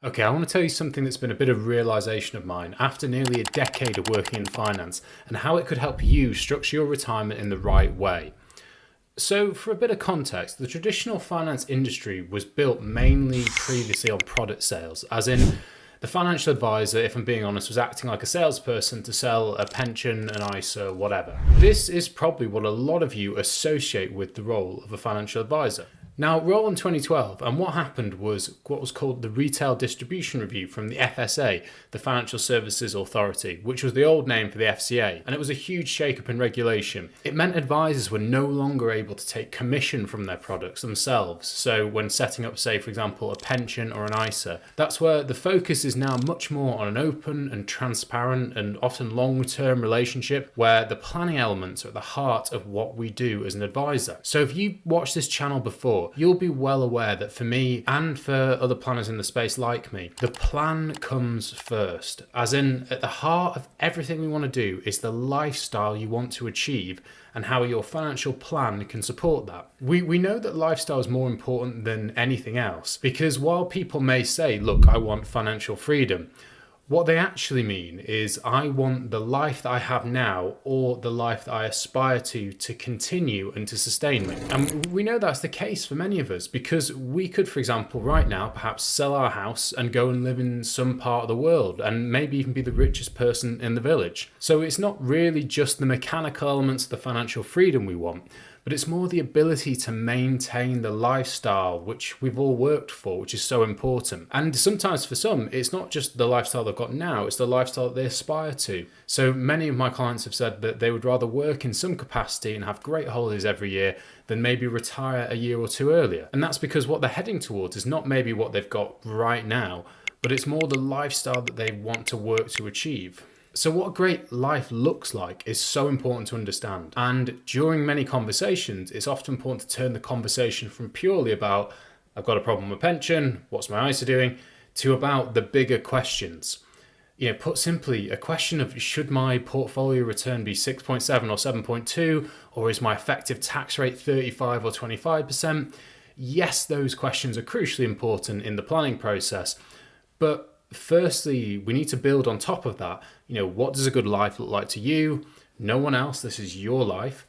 Okay, I want to tell you something that's been a bit of realization of mine after nearly a decade of working in finance and how it could help you structure your retirement in the right way. So, for a bit of context, the traditional finance industry was built mainly previously on product sales, as in the financial advisor, if I'm being honest, was acting like a salesperson to sell a pension, an ISA, whatever. This is probably what a lot of you associate with the role of a financial advisor. Now, roll in 2012, and what happened was what was called the Retail Distribution Review from the FSA, the Financial Services Authority, which was the old name for the FCA, and it was a huge shake-up in regulation. It meant advisors were no longer able to take commission from their products themselves. So when setting up, say, for example, a pension or an ISA, that's where the focus is now much more on an open and transparent and often long-term relationship where the planning elements are at the heart of what we do as an advisor. So if you watched this channel before, you'll be well aware that for me and for other planners in the space like me, the plan comes first. As in, at the heart of everything we want to do is the lifestyle you want to achieve and how your financial plan can support that. We know that lifestyle is more important than anything else because while people may say, look, I want financial freedom, what they actually mean is I want the life that I have now or the life that I aspire to continue and to sustain me. And we know that's the case for many of us because we could, for example, right now, perhaps sell our house and go and live in some part of the world and maybe even be the richest person in the village. So it's not really just the mechanical elements of the financial freedom we want, but it's more the ability to maintain the lifestyle which we've all worked for, which is so important. And sometimes for some, it's not just the lifestyle they've got now, it's the lifestyle that they aspire to. So many of my clients have said that they would rather work in some capacity and have great holidays every year than maybe retire a year or two earlier. And that's because what they're heading towards is not maybe what they've got right now, but it's more the lifestyle that they want to work to achieve. So what a great life looks like is so important to understand. And during many conversations, it's often important to turn the conversation from purely about, I've got a problem with pension, what's my ISA doing, to about the bigger questions. You know, put simply, a question of should my portfolio return be 6.7 or 7.2, or is my effective tax rate 35 or 25%? Yes, those questions are crucially important in the planning process, but firstly, we need to build on top of that. You know, what does a good life look like to you? No one else. This is your life.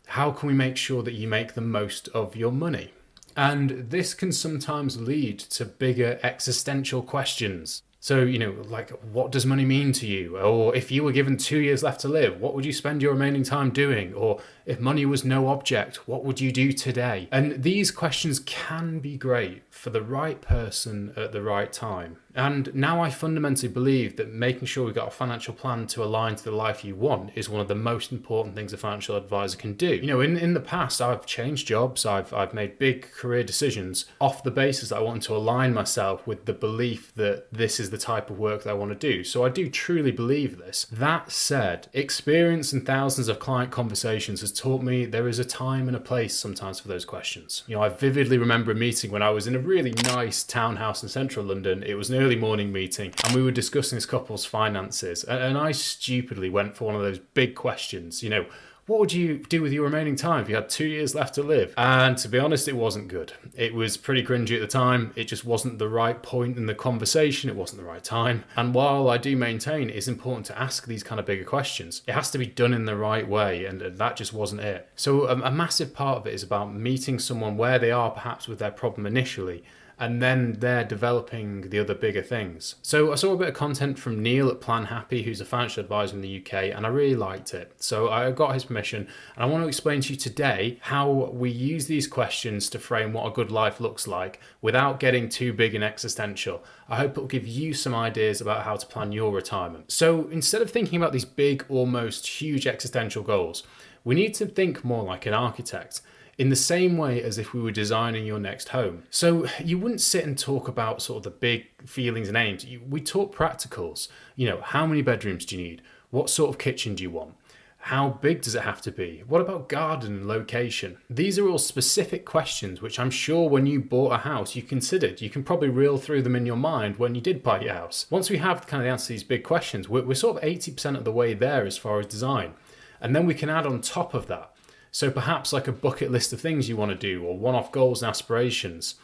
How can we make sure that you make the most of your money? And this can sometimes lead to bigger existential questions. So, you know, like, what does money mean to you? Or if you were given 2 years left to live, what would you spend your remaining time doing? Or if money was no object, what would you do today? And these questions can be great for the right person at the right time. And now I fundamentally believe that making sure we've got a financial plan to align to the life you want is one of the most important things a financial advisor can do. You know, in the past, I've changed jobs, I've made big career decisions off the basis that I wanted to align myself with the belief that this is the type of work that I want to do. So I do truly believe this. That said, experience and thousands of client conversations has taught me there is a time and a place sometimes for those questions. You know, I vividly remember a meeting when I was in a really nice townhouse in central London. It was an early morning meeting and we were discussing this couple's finances, and I stupidly went for one of those big questions, you know, what would you do with your remaining time if you had 2 years left to live? And to be honest, it wasn't good. It was pretty cringy at the time. It just wasn't the right point in the conversation. It wasn't the right time. And while I do maintain it's important to ask these kind of bigger questions, it has to be done in the right way, and that just wasn't it. So a massive part of it is about meeting someone where they are perhaps with their problem initially, and then they're developing the other bigger things. So I saw a bit of content from Neil at Plan Happy, who's a financial advisor in the UK, and I really liked it. So I got his permission, and I want to explain to you today how we use these questions to frame what a good life looks like without getting too big and existential. I hope it'll give you some ideas about how to plan your retirement. So instead of thinking about these big, almost huge existential goals, we need to think more like an architect, in the same way as if we were designing your next home. So you wouldn't sit and talk about sort of the big feelings and aims. We talk practicals. You know, how many bedrooms do you need? What sort of kitchen do you want? How big does it have to be? What about garden and location? These are all specific questions which I'm sure when you bought a house you considered. You can probably reel through them in your mind when you did buy your house. Once we have kind of the answer to these big questions, we're sort of 80% of the way there as far as design. And then we can add on top of that. So perhaps like a bucket list of things you want to do or one-off goals and aspirations.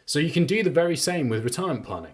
So you can do the very same with retirement planning.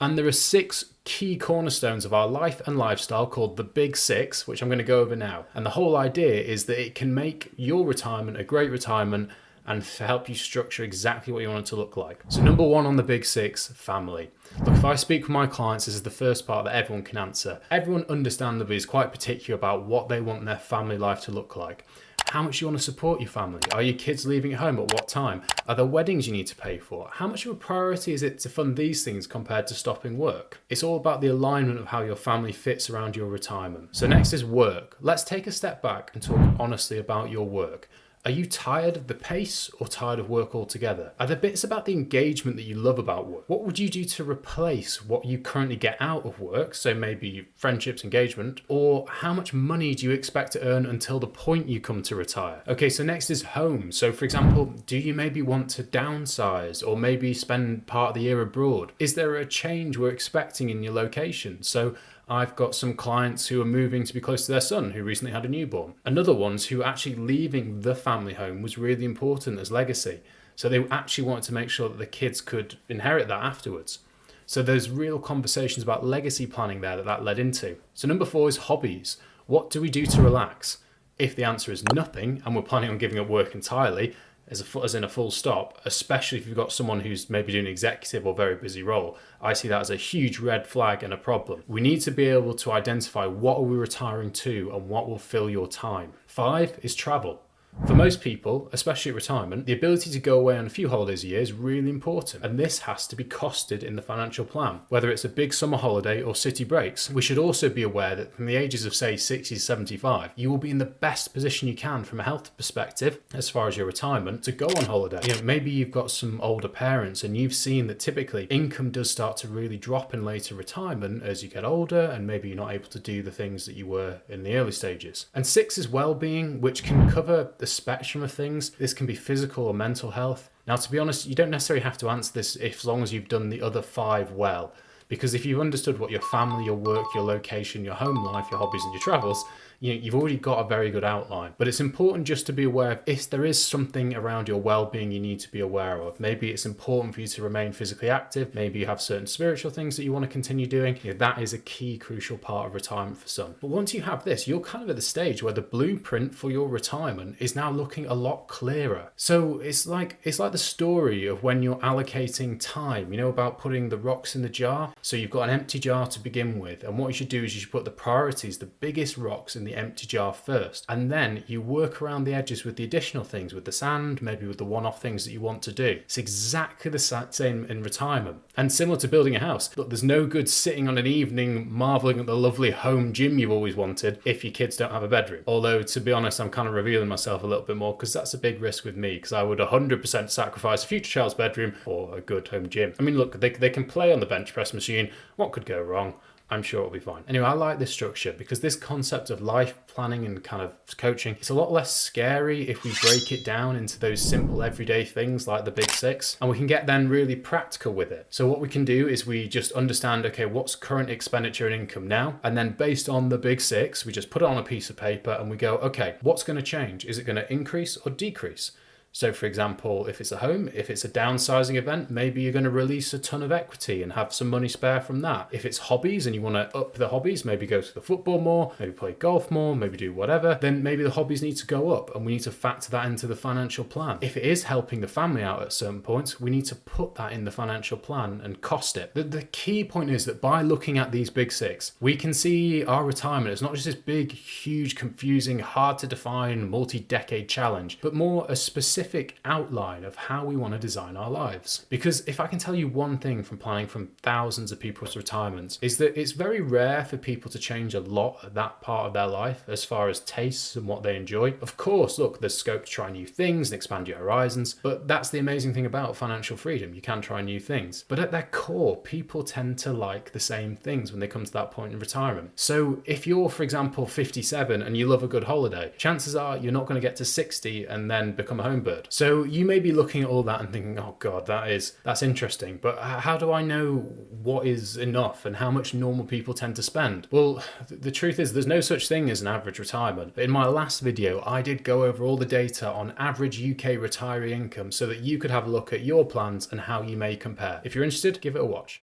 And there are 6 key cornerstones of our life and lifestyle called the Big Six, which I'm going to go over now. And the whole idea is that it can make your retirement a great retirement and to help you structure exactly what you want it to look like. So number 1 on the Big Six, family. Look, if I speak with my clients, this is the first part that everyone can answer. Everyone understandably is quite particular about what they want their family life to look like. How much you want to support your family? Are your kids leaving at home at what time? Are there weddings you need to pay for? How much of a priority is it to fund these things compared to stopping work? It's all about the alignment of how your family fits around your retirement. So next is work. Let's take a step back and talk honestly about your work. Are you tired of the pace or tired of work altogether? Are there bits about the engagement that you love about work? What would you do to replace what you currently get out of work? So maybe friendships, engagement, or how much money do you expect to earn until the point you come to retire? Okay, so next is home. So for example, do you maybe want to downsize or maybe spend part of the year abroad? Is there a change we're expecting in your location? So I've got some clients who are moving to be close to their son who recently had a newborn. Another ones who actually leaving the family home was really important as legacy. So they actually wanted to make sure that the kids could inherit that afterwards. So there's real conversations about legacy planning there that led into. So number 4 is hobbies. What do we do to relax? If the answer is nothing and we're planning on giving up work entirely, as in a full stop, especially if you've got someone who's maybe doing an executive or very busy role, I see that as a huge red flag and a problem. We need to be able to identify what are we retiring to and what will fill your time. 5 is travel. For most people, especially at retirement, the ability to go away on a few holidays a year is really important, and this has to be costed in the financial plan. Whether it's a big summer holiday or city breaks, we should also be aware that from the ages of say 60 to 75, you will be in the best position you can from a health perspective, as far as your retirement, to go on holiday. Maybe you've got some older parents and you've seen that typically income does start to really drop in later retirement as you get older, and maybe you're not able to do the things that you were in the early stages. And 6 is well-being, which can cover the spectrum of things. This can be physical or mental health. Now, to be honest, you don't necessarily have to answer this as long as you've done the other 5 well, because if you've understood what your family, your work, your location, your home life, your hobbies and your travels, you've already got a very good outline. But it's important just to be aware of if there is something around your well-being you need to be aware of. Maybe it's important for you to remain physically active. Maybe you have certain spiritual things that you want to continue doing. That is a key, crucial part of retirement for some. But once you have this, you're kind of at the stage where the blueprint for your retirement is now looking a lot clearer. So it's like the story of when you're allocating time, about putting the rocks in the jar. So you've got an empty jar to begin with, and what you should do is you should put the priorities, the biggest rocks in the empty jar first, and then you work around the edges with the additional things, with the sand, maybe with the one-off things that you want to do. It's exactly the same in retirement, and similar to building a house. Look, there's no good sitting on an evening marveling at the lovely home gym you've always wanted if your kids don't have a bedroom. Although, to be honest, I'm kind of revealing myself a little bit more because that's a big risk with me, because I would 100% sacrifice a future child's bedroom for a good home gym. I mean, look, they can play on the bench press machine. What could go wrong? I'm sure it'll be fine. Anyway, I like this structure because this concept of life planning and kind of coaching, it's a lot less scary if we break it down into those simple everyday things like the Big Six, and we can get then really practical with it. So what we can do is we just understand, okay, what's current expenditure and income now? And then based on the Big Six, we just put it on a piece of paper and we go, okay, what's going to change? Is it going to increase or decrease? So for example, if it's a home, if it's a downsizing event, maybe you're going to release a ton of equity and have some money spare from that. If it's hobbies and you want to up the hobbies, maybe go to the football more, maybe play golf more, maybe do whatever, then maybe the hobbies need to go up and we need to factor that into the financial plan. If it is helping the family out at certain points, we need to put that in the financial plan and cost it. The key point is that by looking at these Big Six, we can see our retirement as not just this big, huge, confusing, hard to define, multi-decade challenge, but more a specific outline of how we want to design our lives. Because if I can tell you one thing from planning from thousands of people's retirements, is that it's very rare for people to change a lot at that part of their life as far as tastes and what they enjoy. Of course, look, there's scope to try new things and expand your horizons, but that's the amazing thing about financial freedom. You can try new things. But at their core, people tend to like the same things when they come to that point in retirement. So if you're, for example, 57 and you love a good holiday, chances are you're not going to get to 60 and then become a home bird. So you may be looking at all that and thinking, oh God, that's interesting, but how do I know what is enough and how much normal people tend to spend? Well, the truth is there's no such thing as an average retirement. But in my last video, I did go over all the data on average UK retiree income so that you could have a look at your plans and how you may compare. If you're interested, give it a watch.